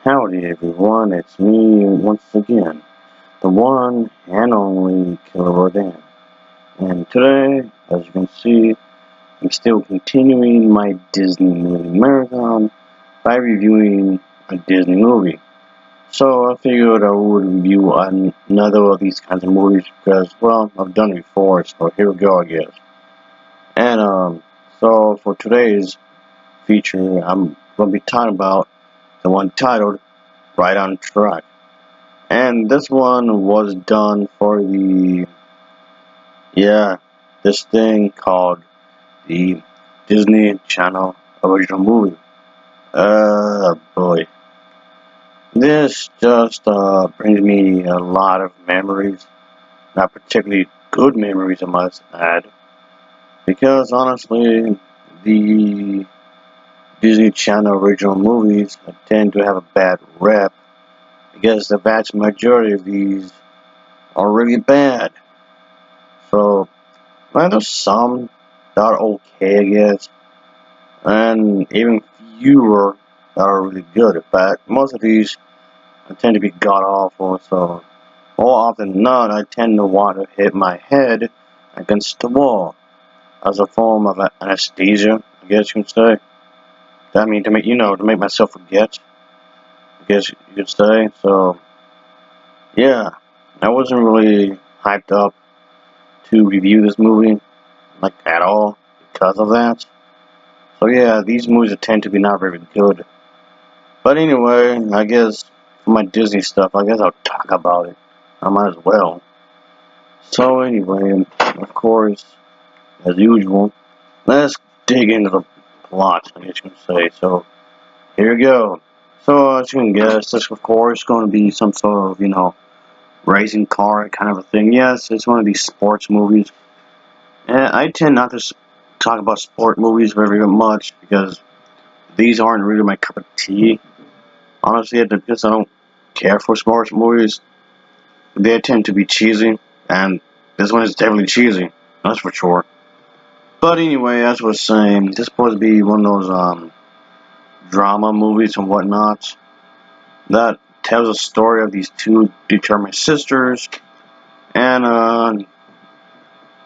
Howdy everyone, it's me once again, the one and only Killer Rodan. And today, as you can see, I'm still continuing my Disney movie marathon by reviewing a Disney movie. So I figured I would review another of these kinds of movies because, well, I've done it before, so here we go, I guess. And, so for today's feature, I'm going to be talking about the one titled Right on Track. And this one was done for this thing called the Disney Channel original movie. Boy. This just brings me a lot of memories. Not particularly good memories, I must add. Because honestly, the Disney Channel original movies tend to have a bad rep. Because the vast majority of these are really bad. So, well, there's some that are okay, I guess, and even fewer that are really good. But most of these tend to be god awful. So, more often than not, I tend to want to hit my head against the wall as a form of anesthesia, I guess you can say. That means to make myself forget, I guess you could say. So, yeah, I wasn't really hyped up to review this movie, like at all, because of that. So yeah, these movies tend to be not very good. But anyway, I guess for my Disney stuff, I guess I'll talk about it. I might as well. So anyway, of course, as usual, let's dig into the plot, I guess you can say. So here we go. So as you can guess, this of course is going to be some sort of, racing car kind of a thing. Yes, it's one of these sports movies. And I tend not to talk about sport movies very much because these aren't really my cup of tea. Honestly, because I don't care for sports movies, they tend to be cheesy, and this one is definitely cheesy, that's for sure. But anyway, as I was saying, this is supposed to be one of those drama movies and whatnot that tells a story of these two determined sisters, and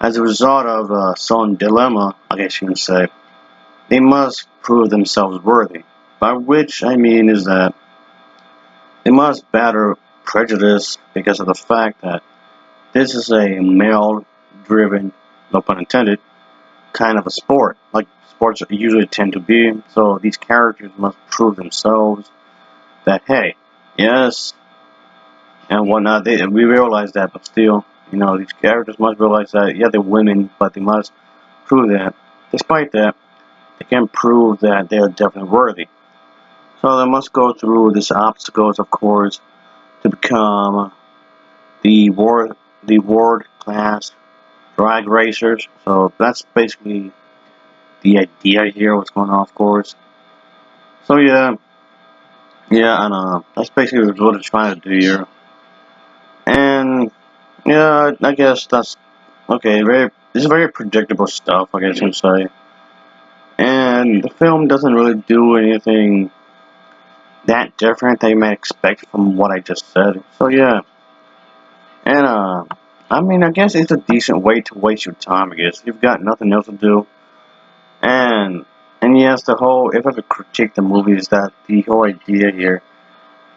as a result of some dilemma, I guess you can say, they must prove themselves worthy. By which I mean is that they must batter prejudice because of the fact that this is a male-driven, no pun intended, kind of a sport, like sports usually tend to be. So these characters must prove themselves that, hey, yes, and whatnot. We realize that, but still, these characters must realize that, yeah, they're women, but they must prove that. Despite that, they can prove that they are definitely worthy. So they must go through these obstacles, of course, to become the world class drag racers. So that's basically the idea here. What's going on, of course. So yeah, and that's basically what it's trying to do here. And yeah, I guess that's okay. This is very predictable stuff, I guess you can say. And the film doesn't really do anything that different that you might expect from what I just said. So yeah, and I mean, I guess it's a decent way to waste your time. I guess you've got nothing else to do. And yes, the whole if I could critique the movie is that the whole idea here,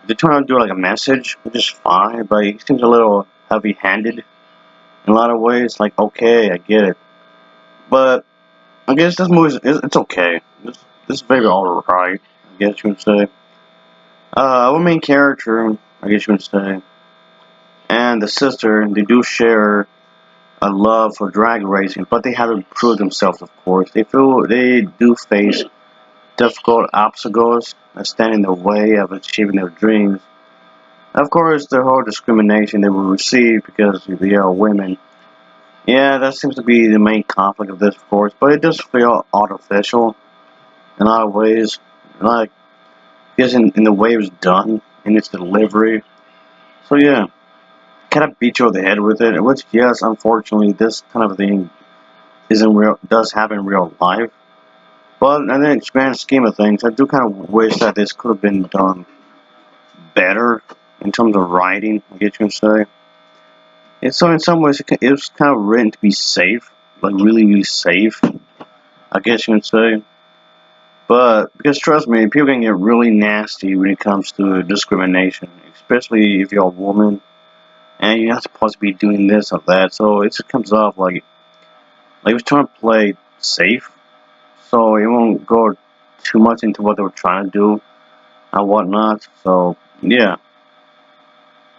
they try to do like a message, which is fine, but it seems a little heavy-handed in a lot of ways. Like, okay, I get it, but I guess this movie it's okay. This is very alright, I guess you would say. Our main character, I guess you would say, and the sister, they do share a love for drag racing, but they haven't proved themselves. Of course, they do face difficult obstacles that stand in the way of achieving their dreams. Of course, the whole discrimination they will receive because they are women. Yeah, that seems to be the main conflict of this, of course, but it does feel artificial in a lot of ways. Like, because in the way it was done, in its delivery. So yeah, kind of beat you over the head with it, which, yes, unfortunately, this kind of thing isn't real, does happen in real life. But in the grand scheme of things, I do kind of wish that this could have been done better in terms of writing, I guess you can say. And so in some ways, it was kind of written to be safe, like really, really safe, I guess you can say. But because trust me, people can get really nasty when it comes to discrimination, especially if you're a woman and you're not supposed to be doing this or that. So it just comes off like it was trying to play safe, so it won't go too much into what they were trying to do and whatnot. So yeah,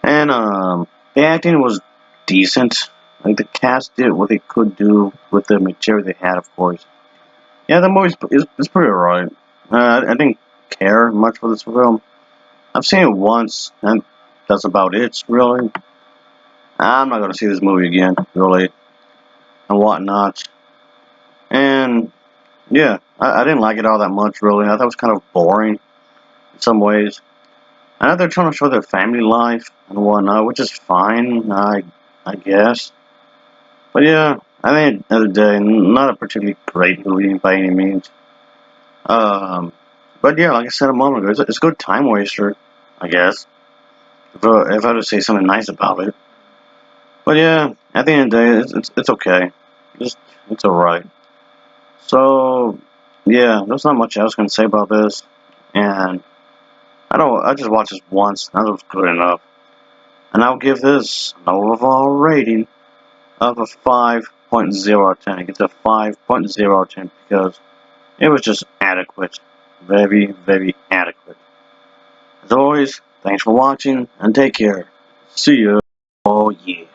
and the acting was decent. Like the cast did what they could do with the material they had, of course. Yeah, the movie is pretty alright. I didn't care much for this film. I've seen it once, and that's about it, really. I'm not gonna see this movie again, really, and whatnot. And yeah, I didn't like it all that much, really. I thought it was kind of boring in some ways. I know they're trying to show their family life and whatnot, which is fine, I guess. But yeah, I think at the end of the day, not a particularly great movie by any means. Um, but yeah, like I said a moment ago, it's a good time waster, I guess. If I had to say something nice about it. But yeah, at the end of the day, it's okay. Just it's alright. So yeah, there's not much else I can say about this. And I just watched this once. That was good enough. And I'll give this an overall rating of a 5.0 out of 10. It's a 5.0 out of 10 because it was just adequate. Very, very adequate. As always, thanks for watching and take care. See ya. Oh yeah.